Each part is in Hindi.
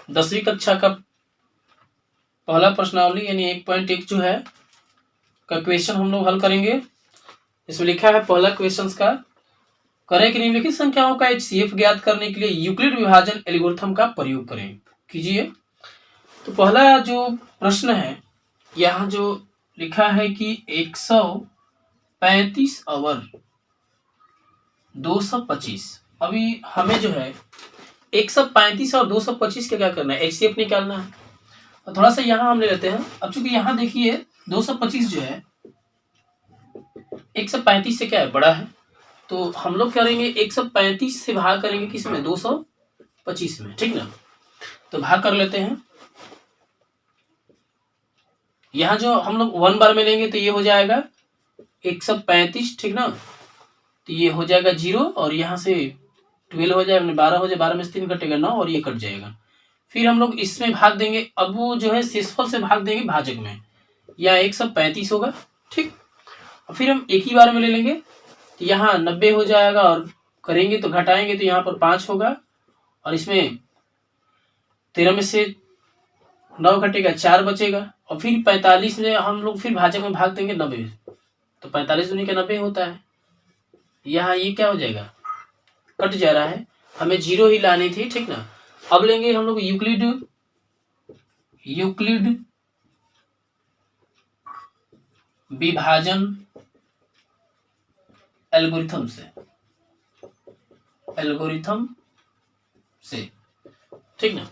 10वीं कक्षा का पहला प्रश्नावली यानी 1.1 जो है का क्वेश्चन हम लोग हल करेंगे। इसमें लिखा है पहला क्वेश्चन का, करें कि निम्नलिखित संख्याओं का HCF ज्ञात करने के लिए यूक्लिड विभाजन एल्गोरिथम का प्रयोग करें। कीजिए। तो पहला जो प्रश्न है, यहाँ जो लिखा है कि 135 और 225। अभी हमें जो है 135 और 225 का क्या करना है, HCF निकालना है। और थोड़ा सा यहाँ हम ले लेते हैं। अब चूंकि यहाँ देखिए 225 जो है 135 से क्या है, बड़ा है, तो हम लोग करेंगे 135 से भाग करेंगे किसमें, 225 में, ठीक ना। तो भाग कर लेते हैं। यहाँ जो हम लोग 1 बार में लेंगे तो ये हो जाएगा 135, ठीक ना। तो ये हो जाएगा 0 और यहाँ से 12 हो जाएगा, 12 हो जाए, 12 में से 3 कटेगा 9 और ये कट जाएगा। फिर हम लोग इसमें भाग देंगे। अब वो जो है शेषफल से भाग देंगे भाजक में, यहाँ 135 होगा, ठीक। और फिर हम एक ही बार में ले लेंगे तो यहाँ 90 हो जाएगा और करेंगे तो घटाएंगे तो यहाँ पर 5 होगा और इसमें 13 में से 9 घटेगा, 4 बचेगा। और फिर 45 में हम लोग फिर भाजक में भाग देंगे 90, तो 45 दूनी का 90 होता है। यहाँ ये क्या हो जाएगा, कट जा रहा है, हमें 0 ही लानी थी, ठीक ना। अब लेंगे हम लोग यूक्लिड विभाजन एल्गोरिथम से, ठीक ना।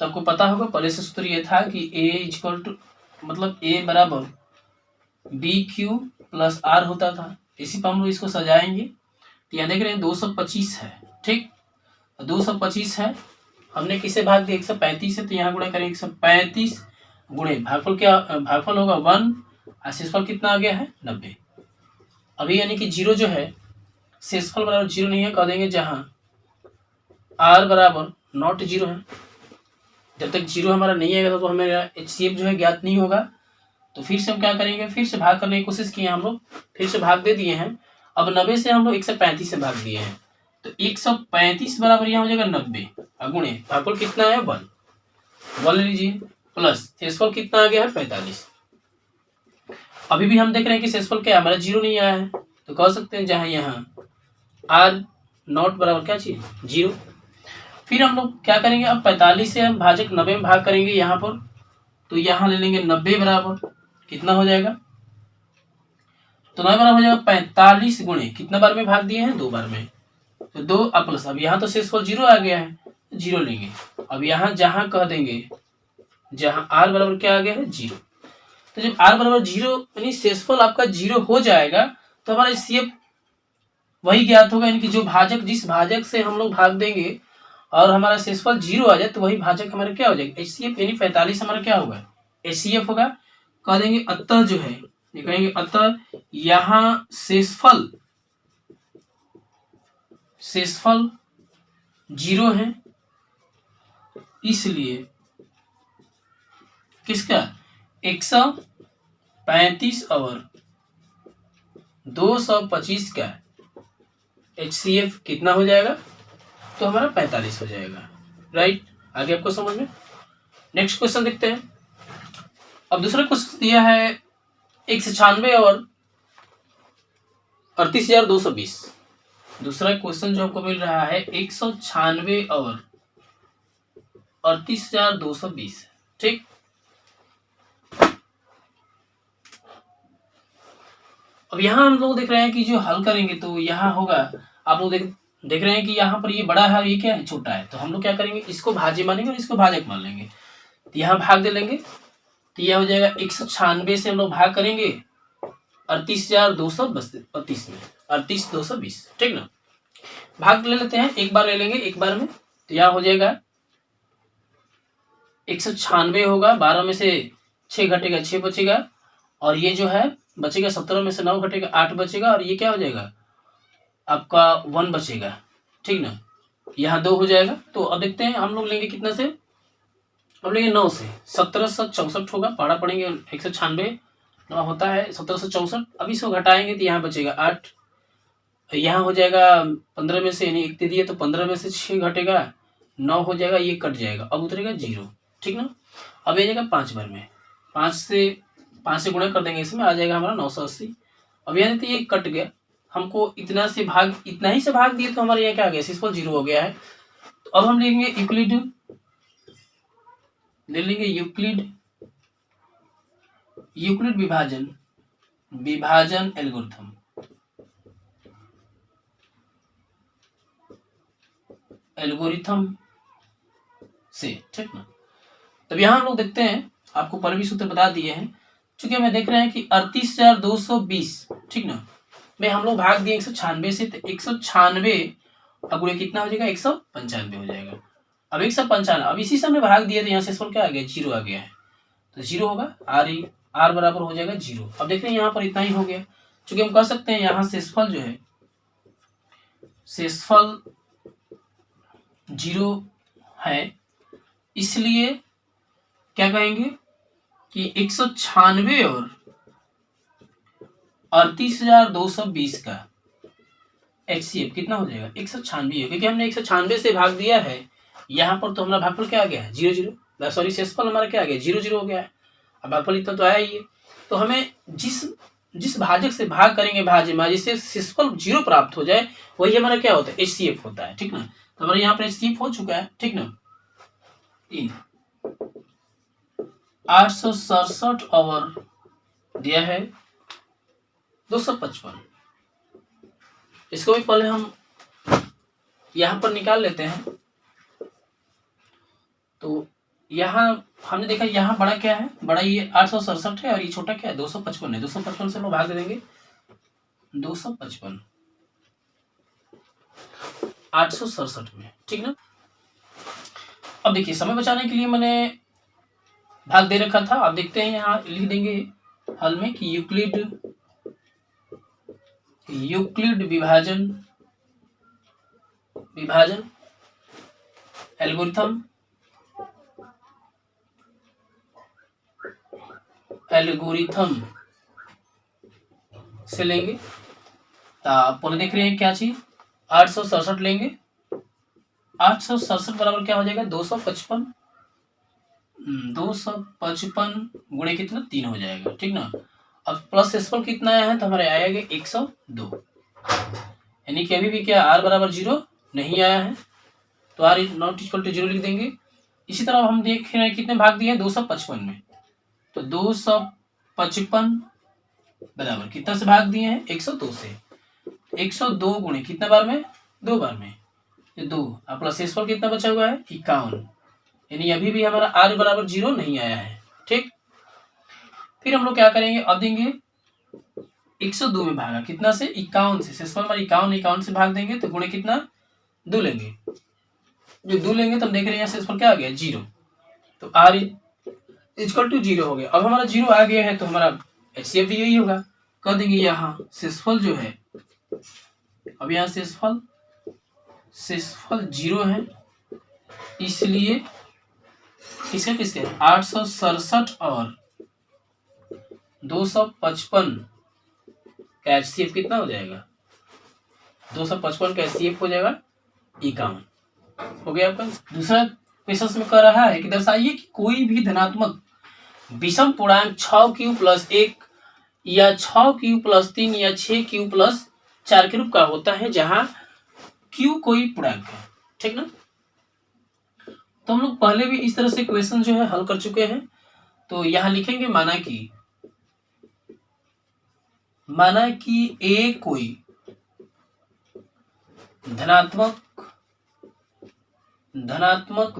तो आपको पता होगा पहले से सूत्र ये था कि A इक्वल टू मतलब A बराबर BQ प्लस R होता था। इसी पर हम लोग इसको सजाएंगे। तो यहाँ देख रहे हैं 225 है, ठीक। 225 है, हमने किसे भाग दिया, 135 है, तो यहाँ गुणा करेंगे 135 गुणे भागफल क्या, भागफल होगा 1 और शेषफल कितना आ गया है 90। अभी यानी कि 0 जो है शेषफल बराबर 0 नहीं है, कह देंगे जहां R बराबर नॉट 0 है। जब तक 0 हमारा नहीं आएगा तो हमें HCF जो है ज्ञात नहीं होगा। तो फिर से हम क्या करेंगे, फिर से भाग करने की कोशिश किए हम लोग, फिर से भाग दे दिए हैं। अब 90 से हम लोग 135 से भाग दिए हैं, तो 135 बराबर यहाँ हो जाएगा 90 गुणे भागफल कितना है 1 ले लीजिए, प्लस शेषफल कितना आ गया है 45। अभी भी हम देख रहे हैं कि शेषफल क्या है, हमारा 0 नहीं आया है, तो कह सकते हैं जहां यहाँ R नॉट बराबर क्या चीज 0। फिर हम लोग क्या करेंगे, अब 45 से हम भाजक 90 में भाग करेंगे यहाँ पर, तो यहाँ ले लेंगे 90 बराबर कितना हो जाएगा, तो 9 बराबर हो जाएगा 45 गुणे कितना बार में भाग दिए हैं 2 बार में, तो 2 प्लस। अब यहाँ तो शेषफल 0 आ गया है, 0 लेंगे। अब यहाँ जहां कह देंगे जहां R बराबर क्या आ गया है 0, तो जब R बराबर 0 यानी शेषफल आपका 0 हो जाएगा तो हमारा HCF वही ज्ञात होगा, यानी कि जो भाजक, जिस भाजक से हम लोग भाग देंगे और हमारा शेषफल 0 आ जाए तो वही भाजक हमारा क्या हो जाएगा HCF, यानी 45 हमारा क्या होगा HCF होगा। कह देंगे अतः जो है, ये कहेंगे अतः यहाँ शेषफल 0 है, इसलिए किसका 135 और 225 का HCF कितना हो जाएगा, तो हमारा 45 हो जाएगा, राइट। आगे आपको समझ में। नेक्स्ट क्वेश्चन देखते हैं। अब दूसरा क्वेश्चन दिया है 196 और 38,220। दूसरा क्वेश्चन जो हमको मिल रहा है 196 और 38,220, ठीक। अब यहाँ हम लोग देख रहे हैं कि जो हल करेंगे तो यहाँ होगा, आप लोग देख रहे हैं कि यहाँ पर ये बड़ा है और ये क्या है छोटा है, तो हम लोग क्या करेंगे, इसको भाज्य मानेंगे और इसको भाजक मान लेंगे। तो यहाँ भाग दे लेंगे, तो यह हो जाएगा 196 से हम लोग भाग करेंगे 38,232 में, 38,220, ठीक ना। भाग ले लेते हैं, एक बार ले लेंगे एक बार में, तो यहाँ हो जाएगा 196 होगा, 12 में से 6 घटेगा 6 बचेगा, और ये जो है बचेगा 17 में से 9 घटेगा 8 बचेगा, और ये क्या हो जाएगा आपका 1 बचेगा, ठीक ना। यहाँ 2 हो जाएगा। तो अब देखते हैं हम लोग लेंगे कितना से, अब लेंगे 9 से, 1764 होगा, पढ़ा पढ़ेंगे 196 9 होता है 1764। अब इसको घटाएंगे तो यहाँ बचेगा 8, यहाँ हो जाएगा 15 में से, यानी 1 दे दिए तो 15 में से 6 घटेगा, 9 हो जाएगा, ये कट जाएगा, अब उतरेगा 0, ठीक ना। अब ये जाएगा 5 बार में, 5 से गुणा कर देंगे, इसमें आ जाएगा हमारा 980। अब यहाँ देखते ये कट गया, हमको इतना ही से भाग दिए तो हमारे यहाँ क्या आ गया, सिंपल 0 हो गया है। तो अब हम लेंगे यूक्लिड, ले लेंगे यूक्लिड विभाजन एल्गोरिथम से, ठीक ना। तब यहाँ हम लोग देखते हैं, आपको पहले भी सूत्र बता दिए हैं, चूंकि हमें देख रहे हैं कि 38,220, ठीक ना, में हम लोग भाग दिए 196 से, तो 196 गुणे कितना हो जाएगा, 195 हो जाएगा। अब 195, अब इसी से हमने भाग दिया तो यहाँ से क्या आ गया, 0 आ गया है, तो 0 होगा, आर बराबर हो जाएगा 0। अब देख रहे हैं यहाँ पर इतना ही हो गया, चूंकि हम कह सकते हैं यहाँ शेषफल जो है, शेषफल 0 है, इसलिए क्या कहेंगे कि 196 और 38,220 का HCF कितना हो जाएगा, 196 है, क्योंकि हमने 196 से भाग दिया है, यहाँ पर तो हमारा भागफल क्या आ गया है, 0 सॉरी शेषफल हमारा क्या आ गया, 0 हो गया है। अब भागफल इतना तो आया ही है, तो हमें जिस भाजक से भाग करेंगे भाज्य जिससे शेषफल 0 प्राप्त हो जाए, वही हमारा क्या होता है, HCF होता है, ठीक ना। तो हमारे यहाँ पर HCF हो चुका है, ठीक ना। 867 और दिया है 255, इसको भी पहले हम यहाँ पर निकाल लेते हैं। तो यहाँ हमने देखा यहाँ बड़ा क्या है, बड़ा ये 867 है और ये छोटा क्या है, 255 है। 255 से हम भाग दे देंगे, 255 867 में, ठीक ना। अब देखिए समय बचाने के लिए मैंने भाग दे रखा था, अब देखते हैं यहाँ लिख देंगे हल में कि यूक्लिड विभाजन एल्गोरिथम से लेंगे। तो पहले देख रहे हैं क्या चीज, 867 लेंगे, 867 बराबर क्या हो जाएगा, 255 गुणे कितना 3 हो जाएगा, ठीक ना। अब प्लस शेषफल कितना आया है, तो हमारे आएगा 102, यानी कि अभी भी क्या r बराबर 0 नहीं आया है, तो r नॉट इक्वल टू 0 लिख देंगे। इसी तरह हम देख रहे हैं कितने भाग दिए हैं, 255 में, तो 255 बराबर कितना से भाग दिए हैं, 102 से। 102 गुणे कितना बार में, 2 बार में, ये 2, अब प्लस शेषफल कितना बचा हुआ है, 51, यानी अभी भी हमारा r बराबर 0 नहीं आया है, ठीक। फिर हम लोग क्या करेंगे, अब देंगे 102 में भागा कितना से, 51 से, शेषफल हमारा 51 से भाग देंगे, तो गुणे कितना 2 लेंगे, जो 2 लेंगे तो हम देख रहे हैं शेषफल क्या आ गया, 0, तो r इक्वल टू 0 हो गया। अब हमारा 0 आ गया है, तो हमारा HCF भी यही होगा, कह देंगे यहाँ शेषफल जो है, अब यहाँ शेषफल 0 है, इसलिए किसके 867 और 255 का HCF कितना हो जाएगा, 255 का HCF हो जाएगा 51, हो गया आपका। दूसरा क्वेश्चन में कह रहा है कि दर्शाइए कि कोई भी धनात्मक विषम पूर्णांक 6q + 1 या 6q + 3 या 6q + 4 के रूप का होता है, जहां q कोई पूर्णांक है, ठीक ना। तो हम लोग पहले भी इस तरह से क्वेश्चन जो है हल कर चुके हैं। तो यहां लिखेंगे माना कि a कोई धनात्मक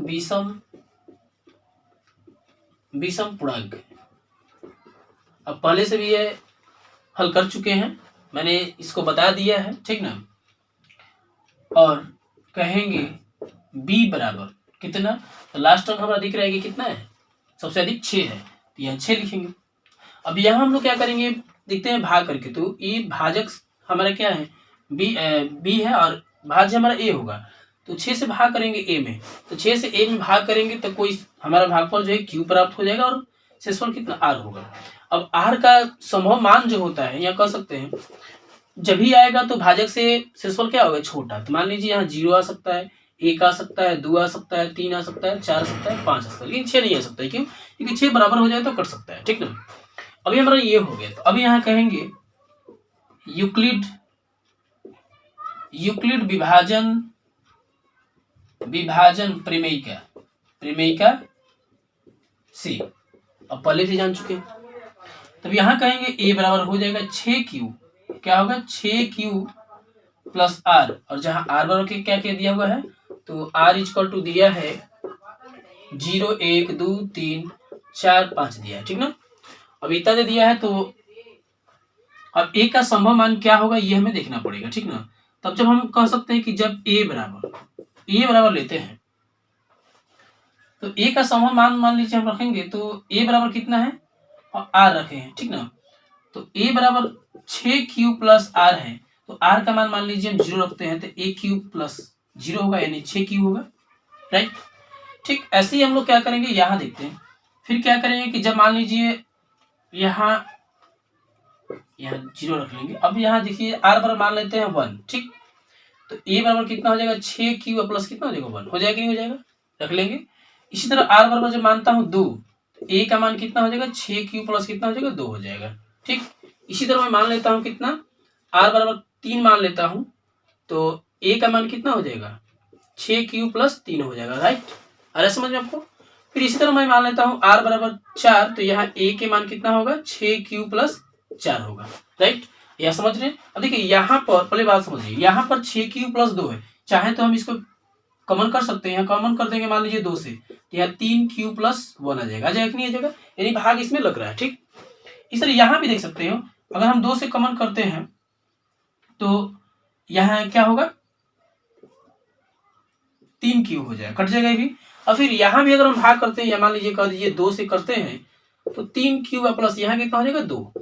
विषम पूर्णांक है। अब पहले से भी ये हल कर चुके हैं, मैंने इसको बता दिया है, ठीक ना। और कहेंगे b बराबर कितना, तो लास्ट टर्म हमारा दिख रहा है कि कितना है, सबसे अधिक 6 है, तो यहाँ 6 लिखेंगे। अब यहाँ हम लोग क्या करेंगे, देखते हैं भाग करके, तो ये भाजक हमारा क्या है, b है और भाज्य हमारा a होगा, तो 6 से भाग करेंगे a में, तो 6 से a में भाग करेंगे तो कोई हमारा भागफल जो है q प्राप्त हो जाएगा और शेषफल कितना r होगा। अब r का संभव मान जो होता है, यहाँ कह सकते हैं जब भी आएगा तो भाजक से शेषफल क्या होगा, छोटा, तो मान लीजिए यहाँ 0 आ सकता है एक आ सकता है, 2 आ सकता है, 3 आ सकता है, 4 आ सकता है, 5 आ सकता है, लेकिन 6 नहीं आ सकता है। क्यों? क्योंकि 6 बराबर हो जाए तो कट सकता है, ठीक ना। अभी हमारा ये हो गया, तो अभी यहाँ कहेंगे यूक्लिड यूक्लिड विभाजन प्रमेय का से। अब पहले से जान चुके हैं, तब यहाँ कहेंगे ए बराबर हो जाएगा 6Q, क्या होगा 6Q प्लस आर, और जहां आर बराबर के क्या क्या दिया हुआ है, तो आर इक्वल टू दिया है 0 1 2 3 4 5 दिया है, ठीक ना। अब इतना दे दिया है, तो अब ए का संभव मान क्या होगा ये हमें देखना पड़ेगा, ठीक ना। तब जब हम कह सकते हैं कि जब ए बराबर लेते हैं, तो ए का संभव मान लीजिए हम रखेंगे, तो ए बराबर कितना है और आर रखे हैं, ठीक ना। तो ए बराबर 6Q प्लस आर है, तो आर का मान लीजिए हम 0 रखते हैं, तो AQ प्लस 0 होगा, यानी 6Q होगा, राइट। ठीक ऐसे ही हम लोग क्या करेंगे, यहाँ देखते हैं। फिर क्या करेंगे कि जब मान लीजिए यहाँ 0 रख लेंगे। अब यहाँ देखिए आर बराबर मान लेते हैं 1, ठीक। तो ए बराबर कितना हो जाएगा 6Q प्लस कितना हो जाएगा 1, हो जाएगा नहीं हो जाएगा, रख लेंगे। इसी तरह आर बराबर जब मानता हूँ 2, तो ए का मान कितना हो जाएगा 6Q प्लस कितना हो जाएगा 2 हो जाएगा, ठीक। इसी तरह मैं मान लेता हूँ कितना, आर बराबर 3 मान लेता हूँ, तो ए का मान कितना हो जाएगा 6Q प्लस 3 हो जाएगा, राइट। अरे समझ में आपको। फिर इसी तरह मैं मान लेता हूँ आर बराबर 4, तो यहाँ ए के मान कितना होगा 6Q प्लस 4 होगा, राइट। यह समझ रहे हैं। अब देखिए यहाँ पर पहले बात समझिए, यहाँ पर 6Q प्लस 2 है, चाहे तो हम इसको कॉमन कर सकते हैं, कॉमन कर देंगे मान लीजिए 2 से, तो यहाँ 3Q प्लस 1 आ जाएगा, कि नहीं आ जाएगा, यानी भाग इसमें लग रहा है, ठीक। इस तरह यहाँ भी देख सकते हो, अगर हम 2 से कॉमन करते हैं तो यहाँ क्या होगा 3Q हो जाएगा, कट जाएगा ये भी। और फिर यहाँ भी अगर हम भाग करते हैं, या मान लीजिए कह दीजिए 2 से करते हैं, तो 3Q प्लस यहाँ कितना हो जाएगा 2,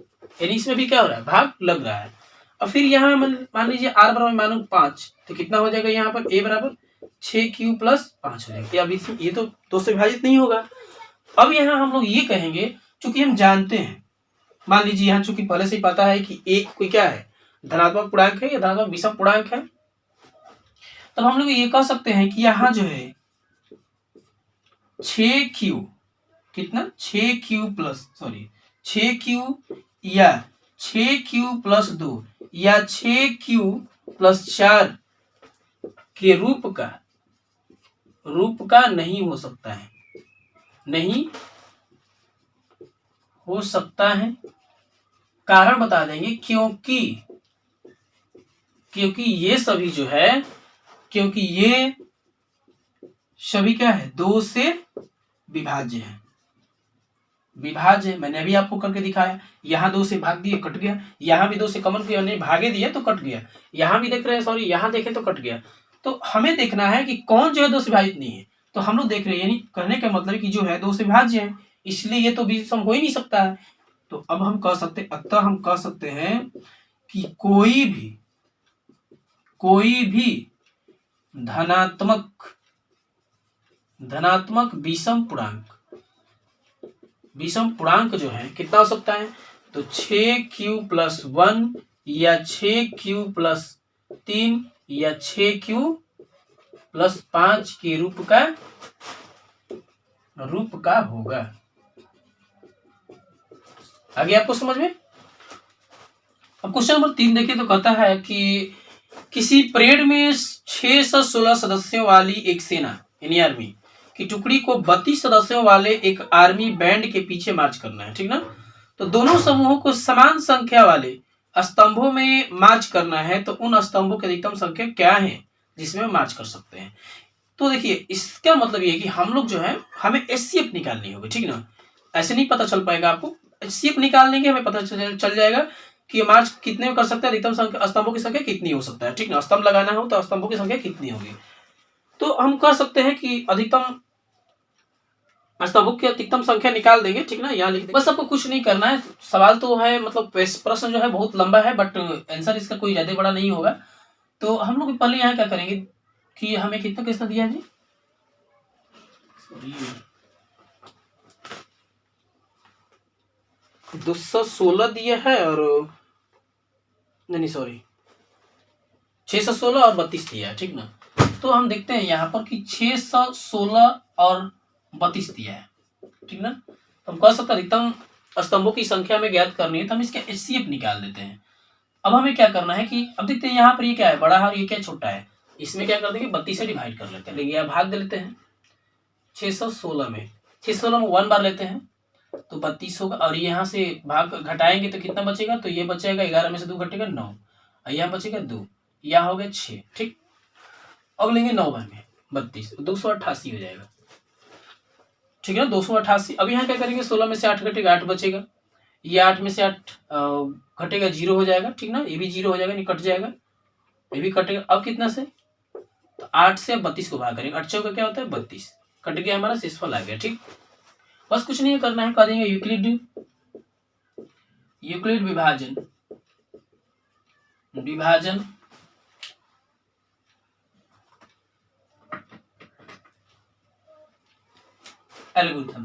यानी इसमें भी क्या हो रहा है भाग लग रहा है। और फिर यहाँ मान लीजिए आर बराबर मानो 5, तो कितना हो जाएगा यहाँ पर ए बराबर 6Q प्लस 5 हो जाएगा। अब इसमें ये तो 2 से विभाजित नहीं होगा। अब यहाँ हम लोग ये कहेंगे, चूंकि हम जानते हैं, मान लीजिए यहाँ चूंकि पहले से ही पता है कि ए कोई क्या है, धनात्मक पूर्णांक है या धनात्मक विषम पूर्णांक है, तब हम लोग ये कह सकते हैं कि यहाँ जो है 6Q कितना 6Q या 6Q प्लस 2 या 6Q प्लस 4 के रूप का नहीं हो सकता है, नहीं हो सकता है। कारण बता देंगे, क्योंकि ये सभी जो है, क्योंकि ये सभी क्या है 2 से विभाज्य है, मैंने अभी आपको करके दिखाया। यहाँ 2 से भाग दिए कट गया, यहाँ भी 2 से कॉमन किया नहीं भागे दिए तो कट गया, यहाँ भी देख रहे हैं सॉरी यहाँ देखें तो कट गया। तो हमें देखना है कि कौन जो है 2 से विभाजित नहीं है, तो हम लोग देख रहे हैं, यानी कहने का मतलब कि जो है 2 से विभाज्य है, इसलिए ये तो विषम हो ही नहीं सकता है। तो अब हम कह सकते हैं कि कोई भी धनात्मक विषम पूर्णांक जो है कितना हो सकता है, तो 6Q प्लस 1 या 6Q प्लस 3 या 6Q प्लस 5 के रूप का होगा। आगे आपको समझ में। अब क्वेश्चन नंबर 3 देखिए, तो कहता है कि किसी परेड में 616 सदस्यों वाली एक सेना यानी आर्मी की टुकड़ी को 32 सदस्यों वाले एक आर्मी बैंड के पीछे मार्च करना है, ठीक ना। तो दोनों समूहों को समान संख्या वाले स्तंभों में मार्च करना है, तो उन स्तंभों की अधिकतम संख्या क्या है जिसमें मार्च कर सकते हैं। तो देखिए इसका मतलब ये कि हम लोग जो है हमें HCF निकालनी होगी, ठीक ना। ऐसे नहीं पता चल पाएगा आपको, HCF निकालने के हमें पता चल जाएगा कि मार्च कितने में कर सकते हैं, अधिकतम संख्या स्तंभों की संख्या कितनी हो सकता है, ठीक ना। स्तंभ लगाना हो तो स्तंभों की संख्या कितनी होगी, तो हम कर सकते हैं कि अधिकतम स्तंभों की अधिकतम संख्या निकाल देंगे, ठीक ना। यहाँ लिख देंगे, बस आपको कुछ नहीं करना है। सवाल तो है मतलब प्रश्न जो है बहुत लंबा है, बट आंसर इसका कोई ज्यादा बड़ा नहीं होगा। तो हम लोग पहले यहाँ क्या करेंगे कि हमें कितना दिया है जी, 216 दिया है, और नहीं सॉरी 616 और 32 दिया है, ठीक ना। दोस्तों हम देखते हैं यहाँ पर कि 616 और 32 दिया है, ठीक ना। तो हम कह सकते अधिकतम स्तंभों की संख्या में ज्ञात करनी है तो हम इसका HCF निकाल देते हैं। अब हमें क्या करना है कि अब देखते हैं यहाँ पर ये क्या है, बड़ा है और ये क्या छोटा है। इसमें क्या कर देंगे, 32 से डिवाइड कर लेते हैं, लेकिन यहाँ भाग दे लेते हैं 616 में। 616 में 1 बार लेते हैं तो 32 होगा, और यहाँ से भाग घटाएंगे तो कितना बचेगा, तो ये बचेगा 11 में से 2 घटेगा 9, और यहाँ बचेगा 2, यहाँ हो गया 6, ठीक। अब लेंगे 9 भागे 32, 288 हो जाएगा, ठीक है ना, 288। अब यहाँ क्या करेंगे, 16 में से 8 घटेगा 8 बचेगा, ये 8 में से 8 घटेगा 0 हो जाएगा, ठीक ना, ये भी 0 हो जाएगा, नहीं कट जाएगा, ये भी कटेगा। अब कितना से, तो 8 से 32 को भाग करेंगे, 8 चौका क्या होता है 32, कट गया, हमारा शेषफल आ गया, ठीक। बस कुछ नहीं करना है, कह देंगे यूक्लिड विभाजन एल्गोरिथम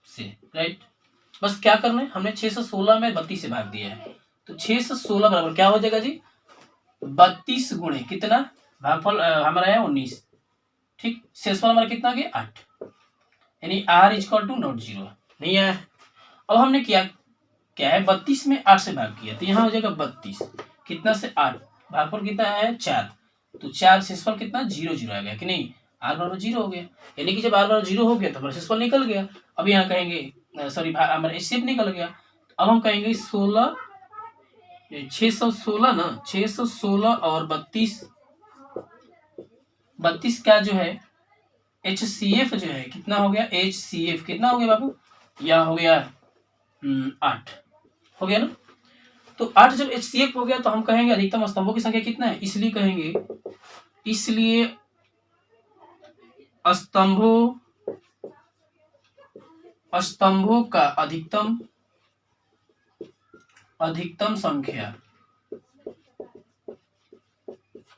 से राइट। बस क्या करना है, हमने 616 में 32 से भाग दिया है, तो 616 बराबर क्या हो जाएगा जी, 32 गुणे कितना, भागफल हमारा है 19, ठीक। शेषफल हमारा कितना आ गया 8, यानी r इक्वल टू नॉट 0 नहीं आया। अब हमने क्या है, 32 में 8 से भाग किया, तो यहाँ हो जाएगा 32 कितना से 8, भागफल कितना है 4, तो 4 शेषफल कितना 0 0 आ गया कि नहीं, r बराबर 0 हो गया, यानी कि जब r बराबर 0 हो गया तो हमारा शेषफल निकल गया। अब यहाँ कहेंगे सॉरी हमारा HCF निकल गया। अब हम कहेंगे 616 ना, 616 और 32 का जो है HCF जो है कितना हो गया, HCF कितना हो गया बाबू, यह हो गया 8 हो गया ना। तो 8 जब HCF हो गया तो हम कहेंगे अधिकतम स्तंभों की संख्या कितना है, इसलिए कहेंगे स्तंभों का अधिकतम संख्या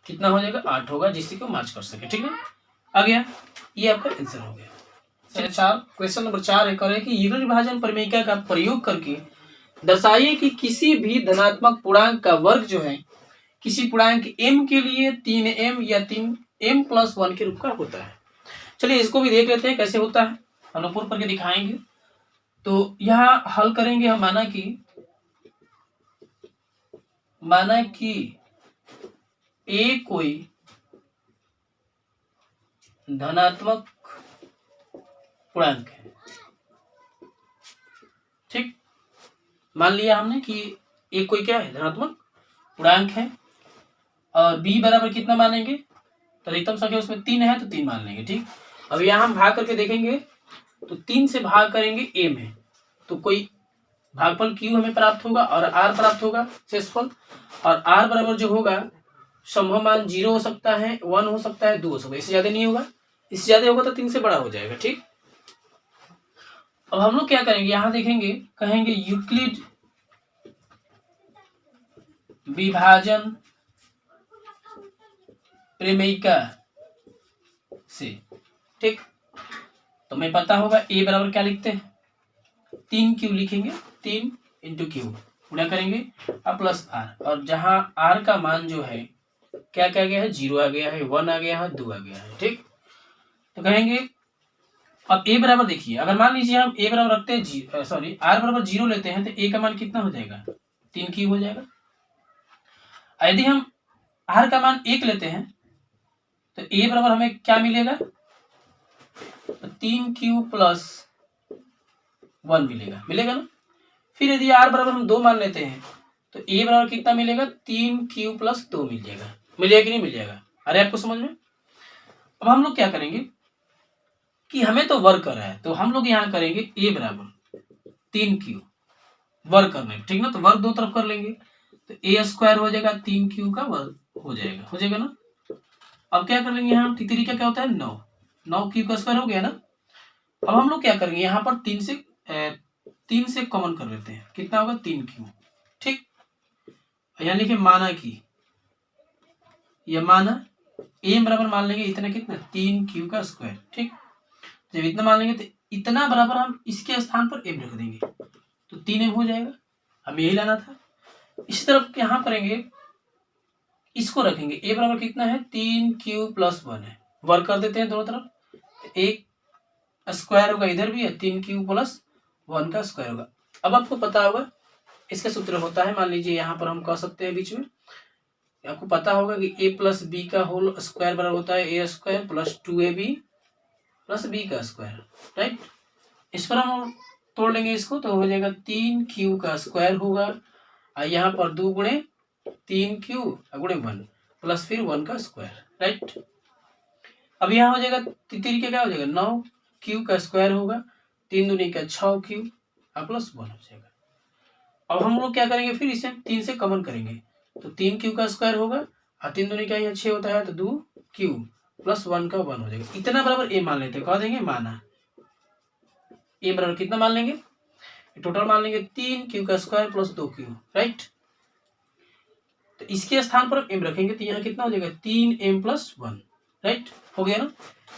कितना हो जाएगा 8 होगा, जिससे को मार्च कर सके, ठीक है। आ गया, ये आपका आंसर हो गया। क्वेश्चन नंबर 4 है, करे कि यूक्लिड विभाजन परिमेयिका का प्रयोग करके दर्शाइए कि किसी भी धनात्मक पूर्णांक का वर्ग जो है किसी पूर्णांक m के लिए 3m या 3m+1 के रूप का होता है। चलिए इसको भी देख लेते हैं कैसे होता है, हम लोग प्रूफ करके दिखाएंगे। तो यहाँ हल करेंगे हम, माना कि a कोई धनात्मक पूर्णांक है, ठीक। मान लिया हमने कि a कोई क्या है, धनात्मक पूर्णांक है, और b बराबर कितना मानेंगे, तो अधिकतम संख्या उसमें 3 है तो 3 मान लेंगे, ठीक। अब यहाँ हम भाग करके देखेंगे तो 3 से भाग करेंगे a में, तो कोई भागफल q हमें प्राप्त होगा और r प्राप्त होगा शेषफल, और r बराबर जो होगा संभव मान 0 हो सकता है, 1 हो सकता है, 2 हो सकता है, इससे ज्यादा नहीं होगा, इससे ज्यादा होगा तो 3 से बड़ा हो जाएगा, ठीक। अब हम लोग क्या करेंगे, यहाँ देखेंगे, कहेंगे यूक्लिड विभाजन परिमेयिका से, ठीक। तो हमें पता होगा a बराबर क्या लिखते हैं, 3q लिखेंगे, 3 इंटू क्यू गुणा करेंगे अब प्लस r, और जहां r का मान जो है क्या क्या गया है, 0 आ गया है, 1 आ गया है, 2 आ गया है, ठीक। तो कहेंगे अब a बराबर देखिए, अगर मान लीजिए हम a बराबर रखते हैं r बराबर 0 लेते हैं तो a का मान कितना हो जाएगा, 3q हो जाएगा। यदि हम r का मान 1 लेते हैं तो a बराबर हमें क्या मिलेगा, 3q+1 मिलेगा ना। फिर यदि r बराबर हम 2 मान लेते हैं तो a बराबर कितना मिलेगा, 3q+2 मिल जाएगा, मिलेगा कि नहीं मिल जाएगा, अरे आपको समझ में। अब हम लोग क्या करेंगे कि हमें तो वर्ग कर रहा है, तो हम लोग यहाँ करेंगे a बराबर 3q वर्ग करना है, ठीक ना, तो वर्ग दो तरफ कर लेंगे तो a² हो जाएगा, 3q का वर्ग हो जाएगा ना। अब क्या कर लेंगे, यहाँ तरीका क्या होता है, 9q का स्क्वायर हो गया ना। अब हम लोग क्या करेंगे, यहाँ पर 3 से कॉमन कर लेते हैं, कितना होगा 3q, ठीक। यहाँ लिखे माना कि, यह माना a बराबर मान लेंगे इतना, कितना 3q का स्क्वायर, ठीक। जब इतना मान लेंगे तो इतना बराबर हम इसके स्थान पर m रख देंगे तो 3m हो जाएगा, हमें यही लाना था। इसी तरफ यहाँ करेंगे, इसको रखेंगे ए बराबर कितना है 3q + 1 है, वर्क कर देते हैं दोनों तरफ, एक स्क्वायर होगा इधर भी है 3q + 1 का स्क्वायर होगा। अब आपको पता होगा इसका सूत्र होता है, मान लीजिए यहाँ पर हम कह सकते हैं बीच में, आपको पता होगा कि a + b का होल स्क्वायर बराबर होता है a² + 2ab + b का स्क्वायर, राइट। इस पर हम तोड़ लेंगे इसको तो हो जाएगा 3q का स्क्वायर होगा, और यहाँ पर 2 गुणे 3q गुणे 1 प्लस फिर 1 का स्क्वायर, राइट। अब यहाँ हो जाएगा तीन क्या हो जाएगा 9q का स्क्वायर होगा, 3 दूनी का 6q + 1 हो जाएगा। अब हम लोग क्या करेंगे, फिर इसे 3 से कॉमन करेंगे तो 3q का स्क्वायर होगा, और 3 दूनी का यहाँ 6 होता है तो 2q + 1 का 1 हो जाएगा। इतना बराबर a मान लेते हैं, कह देंगे माना a बराबर कितना मान लेंगे, टोटल मान लेंगे 3q का स्क्वायर + 2q, राइट। तो इसके स्थान पर m रखेंगे तो यहाँ कितना हो जाएगा 3m + 1, राइट, हो गया ना।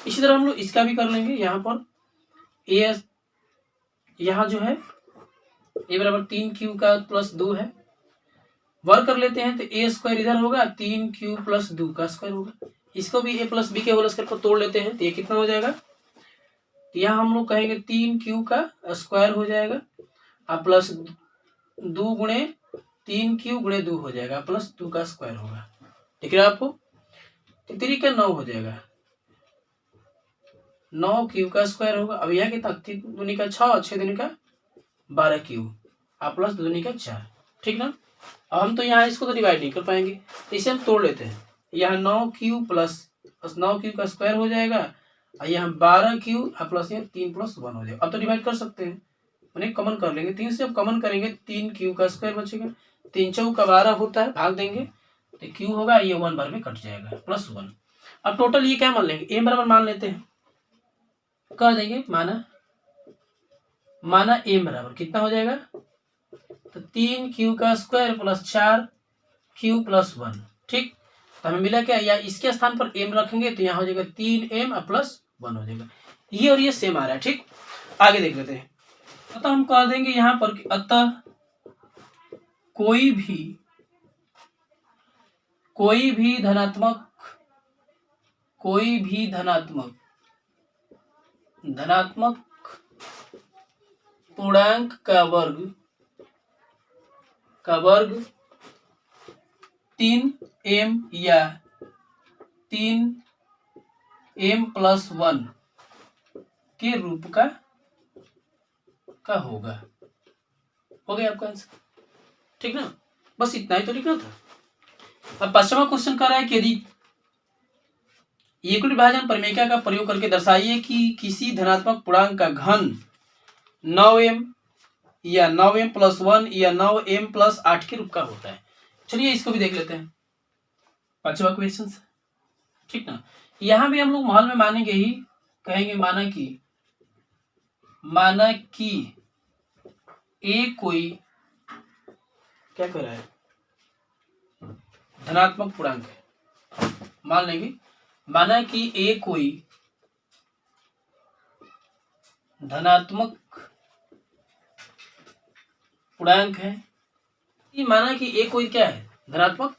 इसी तरह हम लोग इसका भी कर लेंगे, यहाँ पर a यहाँ जो है a बराबर 3q का + 2 है, वर्क कर लेते हैं तो a² इधर होगा 3q + 2 का स्क्वायर होगा, इसको भी a + b के होल स्क्वायर पर तोड़ लेते हैं तो ये कितना हो जाएगा, तो यहाँ हम लोग कहेंगे 3q का स्क्वायर हो जाएगा और प्लस 2 गुणे 3q गुणे 2 हो जाएगा प्लस 2 का स्क्वायर होगा, ठीक है आपको। 3 का 9 हो जाएगा, 9q का स्क्वायर होगा। अब यह कितना 3 दूनी का 6, 6 दूनी का 12q प्लस 2 दूनी का 4, ठीक ना। अब हम तो यहाँ इसको तो डिवाइड नहीं कर पाएंगे तो इसे हम तोड़ लेते हैं, यहाँ 9q + 9q का स्क्वायर हो जाएगा और यहाँ 12q प्लस यहाँ 3 + 1 हो जाएगा। अब तो डिवाइड कर सकते हैं, मैंने कॉमन कर लेंगे, 3 से जब कॉमन करेंगे 3q का स्क्वायर बचेगा, 3 × 4 = 12 होता है, भाग देंगे तो q होगा ये 1 बार में कट जाएगा +1। अब टोटल ये क्या मान लेंगे, a बराबर मान लेते हैं, कह देंगे माना m बराबर कितना हो जाएगा तो 3q का स्क्वायर + 4q + 1, ठीक। तो हमें मिला क्या, या इसके स्थान पर m रखेंगे तो यहाँ हो जाएगा 3m + 1 हो जाएगा, ये और ये सेम आ रहा है, ठीक। आगे देख लेते हैं। अतः हम कह देंगे यहाँ पर कि अतः कोई भी धनात्मक पूर्णांक का वर्ग 3m या 3m + 1 के रूप का होगा, हो गया आपका आंसर, ठीक ना। बस इतना ही तो लिखना था। अब 5वां क्वेश्चन कर रहा है कि यदि एकल विभाजन प्रमेय का प्रयोग करके दर्शाइए कि किसी धनात्मक पूर्णांक का घन 9m या 9m + 1 या 9m + 8 के रूप का होता है। चलिए इसको भी देख लेते हैं, 5वां क्वेश्चन, ठीक ना। यहां भी हम लोग माहौल में मानेंगे ही, कहेंगे माना कि ए कोई क्या कर रहा है धनात्मक पूर्णांक है, मान लेंगे माना कि ए कोई धनात्मक पूर्णांक है, ये माना कि ए कोई क्या है धनात्मक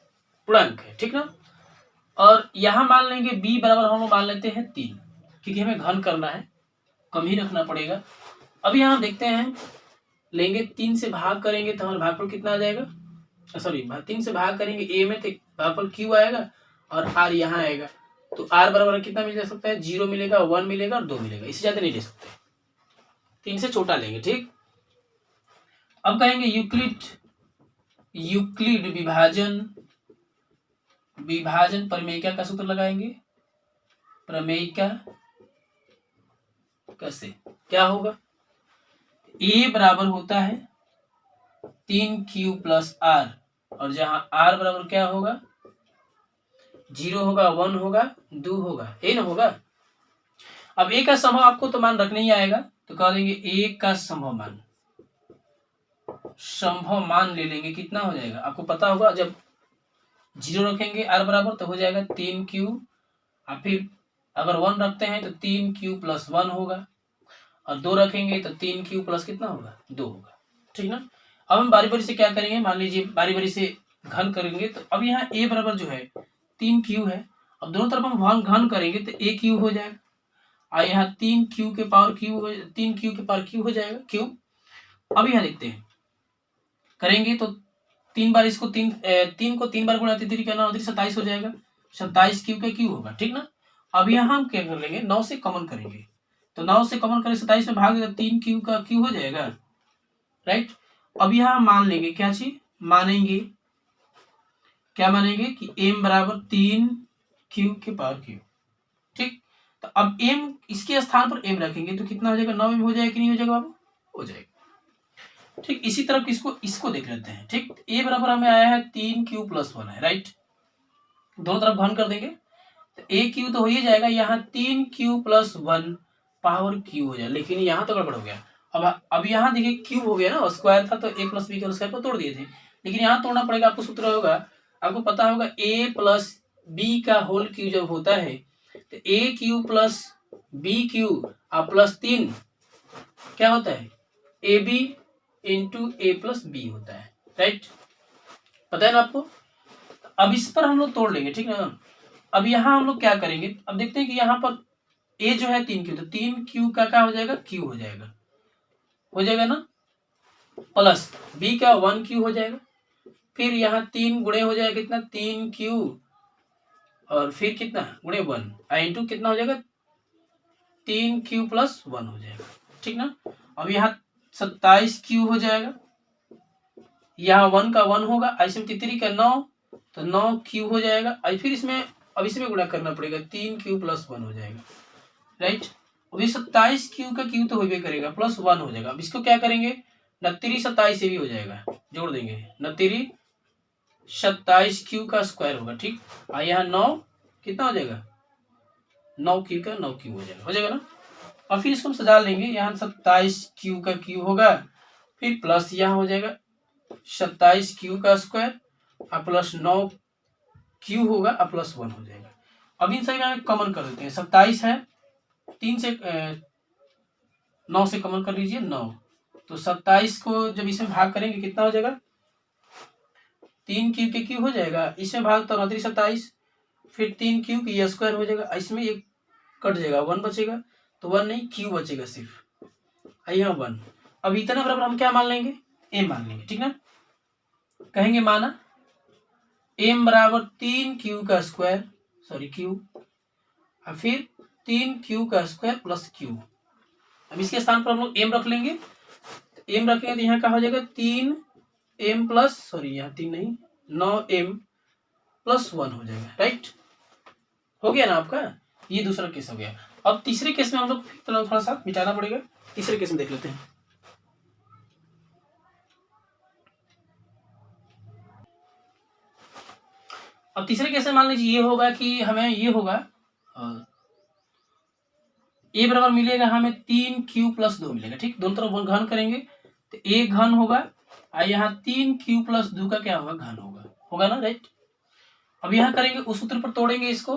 पूर्णांक है, ठीक ना। और यहां मान लेंगे b बराबर हम लोग मान लेते हैं 3, क्योंकि हमें घन करना है, कम ही रखना पड़ेगा। अब यहाँ देखते हैं, लेंगे 3 से भाग करेंगे तो हमारा भागफल कितना आ जाएगा, सॉरी 3 से भाग करेंगे a में तो भागफल q आएगा और r यहाँ आएगा, तो r बराबर कितना मिल जा सकता है 0 मिलेगा, 1 मिलेगा और 2 मिलेगा, इससे ज्यादा नहीं ले सकते, 3 से छोटा लेंगे, ठीक। अब कहेंगे यूक्लिड विभाजन प्रमेय का सूत्र लगाएंगे, प्रमेय का कैसे क्या होगा, a बराबर होता है 3q + r, और जहां r बराबर क्या होगा 0 होगा, 1 होगा, 2 होगा, ये ना होगा। अब a का संभव आपको तो मान रखना ही आएगा, तो कह देंगे a का संभव मान ले लेंगे, कितना हो जाएगा आपको पता होगा, जब 0 रखेंगे r बराबर तो हो जाएगा 3q, और फिर अगर 1 रखते हैं तो 3q + 1 होगा, और 2 रखेंगे तो 3q + कितना होगा 2 होगा, ठीक ना। अब हम बारी बारी से क्या करेंगे, मान लीजिए बारी बारी से घन करेंगे। तो अब यहाँ a बराबर जो है 3q है। अब दोनों तरफ हम घन करेंगे तो a हो जाएगा, और यहाँ 3q के पावर q हो जाएगा क्यूब। अब यहाँ देखते हैं करेंगे तो 3 बार इसको 3 को 3 बार गुणा 3 का 9 27 हो जाएगा, 27 क्यू का क्यू होगा, ठीक ना। अब यहाँ हम क्या कर लेंगे, 9 से कॉमन करेंगे। तो 9 से कॉमन करें 27 में भाग देगा, 3q का क्यू हो जाएगा, राइट। अब यहाँ मान लेंगे क्या चीज, मानेंगे क्या मानेंगे कि m बराबर 3q के पावर q, ठीक। तो अब m इसके स्थान पर m रखेंगे तो कितना हो जाएगा, 9m हो जाएगा कि नहीं हो जाएगा बाबू, हो जाएगा, ठीक। इसी तरह इसको देख लेते हैं, ठीक। a बराबर हमें आया है 3q+1 है, राइट। दोनों तरफ घन कर देंगे तो a क्यू तो हो ही जाएगा, यहाँ 3q+1 पावर q हो जाएगा, लेकिन यहाँ तो गड़बड़ हो गया। अब यहाँ देखिए क्यूब हो गया ना, स्क्वायर था तो a + b के स्क्वायर को तोड़ दिए थे, लेकिन यहाँ तोड़ना पड़ेगा। आपको सूत्र होगा, आपको पता होगा a + b का होल क्यू जब होता है तो a³ + b³ प्लस 3 क्या होता है, ab × a + b होता है, राइट। पता है ना आपको। अब इस पर हम लोग तोड़ लेंगे, ठीक ना। अब यहाँ हम लोग क्या करेंगे, अब देखते हैं कि यहाँ पर a जो है 3q, तो 3q का क्या हो जाएगा, q हो जाएगा ना, प्लस b का 1q हो जाएगा, फिर यहाँ 3 गुणे हो जाएगा कितना, 3q, और फिर कितना गुणे 1 इंटू कितना हो जाएगा, 3q+1 हो जाएगा, ठीक ना। अब यहाँ 27q हो जाएगा, यहाँ 1 का 1 होगा, ऐसे में 3 का 9, तो 9q हो जाएगा। फिर इसमें गुणा करना पड़ेगा, 3q+1 हो जाएगा, राइट। अभी 27q का q तो हो करेगा, +1 हो जाएगा। अब इसको क्या करेंगे, 29 27 से भी हो जाएगा, जोड़ देंगे, 29 27q का स्क्वायर होगा, ठीक। और यहाँ 9 कितना हो जाएगा, 9q का 9q हो जाएगा ना। और फिर इसको हम सजा लेंगे, यहाँ 27q का q होगा, फिर प्लस यहाँ हो जाएगा 27q का स्क्वायर और प्लस 9q होगा और +1 हो जाएगा। अब इन सभी कॉमन कर देते हैं, 27 है, 3 से 9 से कॉमन कर लीजिए 9, तो 27 को जब इसमें भाग करेंगे कितना हो जाएगा, 3q के q हो जाएगा, इसमें भाग तो 29 27, फिर 3q की स्क्वायर हो जाएगा, इसमें एक कट जाएगा, 1 बचेगा, तो 1 नहीं q बचेगा सिर्फ, यहाँ 1। अब इतना बराबर हम क्या मान लेंगे, m मान लेंगे, ठीक ना। कहेंगे माना m बराबर 3q का स्क्वायर, सॉरी q, और फिर 3q का स्क्वायर प्लस q। अब इसके स्थान पर हम लोग m रख लेंगे, m रखेंगे तो यहाँ क्या हो जाएगा, 3m प्लस, सॉरी यहाँ 3 नहीं 9m+1 हो जाएगा, राइट। हो गया ना आपका, ये दूसरा केस हो गया। अब तीसरे केस में हम लोग थोड़ा सा मिटाना पड़ेगा, तीसरे केस में देख लेते हैं। अब तीसरे केस में मान लीजिए ये होगा कि हमें ये होगा a बराबर मिलेगा हमें 3q+2 मिलेगा, ठीक। दोनों तरफ घन करेंगे तो a घन होगा, और यहाँ 3q+2 का क्या होगा, घन होगा ना, राइट। अब यहाँ करेंगे उस सूत्र पर तोड़ेंगे इसको,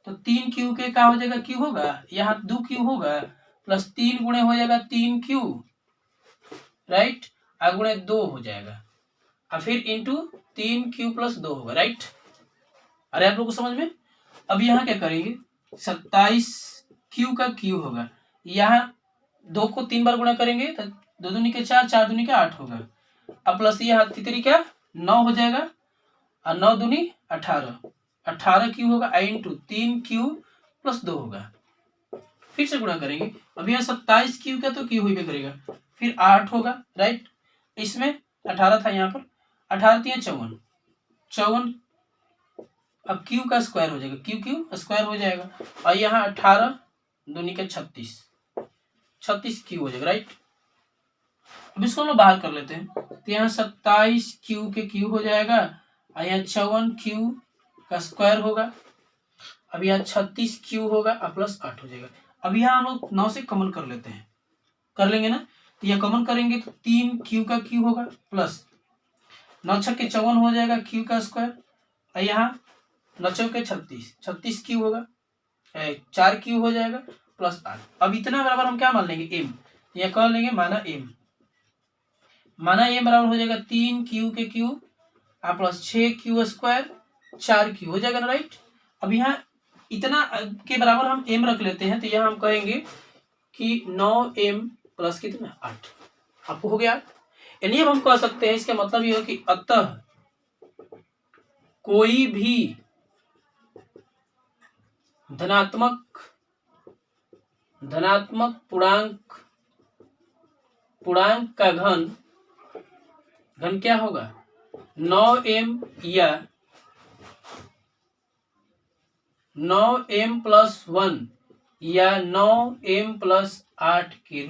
तो 3q के क्या हो जाएगा, q होगा, यहाँ 2q होगा, प्लस 3 गुणे हो जाएगा 3q, राइट, और गुणे 2 हो जाएगा, और फिर इंटू 3q+2 होगा, राइट। अरे आप लोग को समझ में। अब यहाँ क्या करेंगे, 27q का q होगा, यहाँ 2 को 3 बार गुणा करेंगे तो 2 दूनी के 4, 4 दूनी के 8 होगा, अब प्लस यहाँ 3 क्या 9 हो जाएगा, और 9 दूनी 18q होगा, इंटू 3q+2 होगा, फिर से गुणा करेंगे। अब यहाँ 27q का तो q ही करेगा, फिर 8 होगा, राइट। इसमें 18 था, यहाँ पर 18 3 54, अब q का स्क्वायर हो जाएगा, q स्क्वायर हो जाएगा, और यहाँ 18 दूनी के 36q हो जाएगा, राइट। अब इसको हम लोग बाहर कर लेते हैं, तो यहाँ 27q के q हो जाएगा, और यहाँ 54q का स्क्वायर होगा, अब यहाँ 36q होगा और प्लस 8 हो जाएगा। अब यहाँ हम लोग 9 से कॉमन कर लेते हैं, कर लेंगे ना, तो यह कॉमन करेंगे तो 3q का q होगा, प्लस 9 छक्के 54 हो जाएगा q का स्क्वायर, और यहाँ 9 चौके 36q होगा, 4q हो जाएगा, प्लस 8। अब इतना बराबर हम क्या मान लेंगे, m, यह कर लेंगे माना m, माना ये बराबर हो जाएगा 3q के Q plus 6q square 4q हो जाएगा ना, राइट। अब यहाँ इतना के बराबर हम m रख लेते हैं, तो यहाँ हम कहेंगे कि 9m प्लस कितना 8, आपको हो गया। यानी अब हम कह सकते हैं, इसका मतलब ये हो कि अतः कोई भी धनात्मक पूर्णांक का घन क्या होगा 9m या 9m प्लस 1 या 9m प्लस 8 के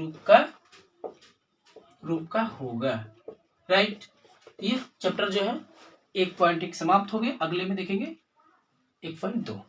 रूप का होगा, राइट। ये चैप्टर जो है 1.1 समाप्त हो गया। अगले में देखेंगे 1.2।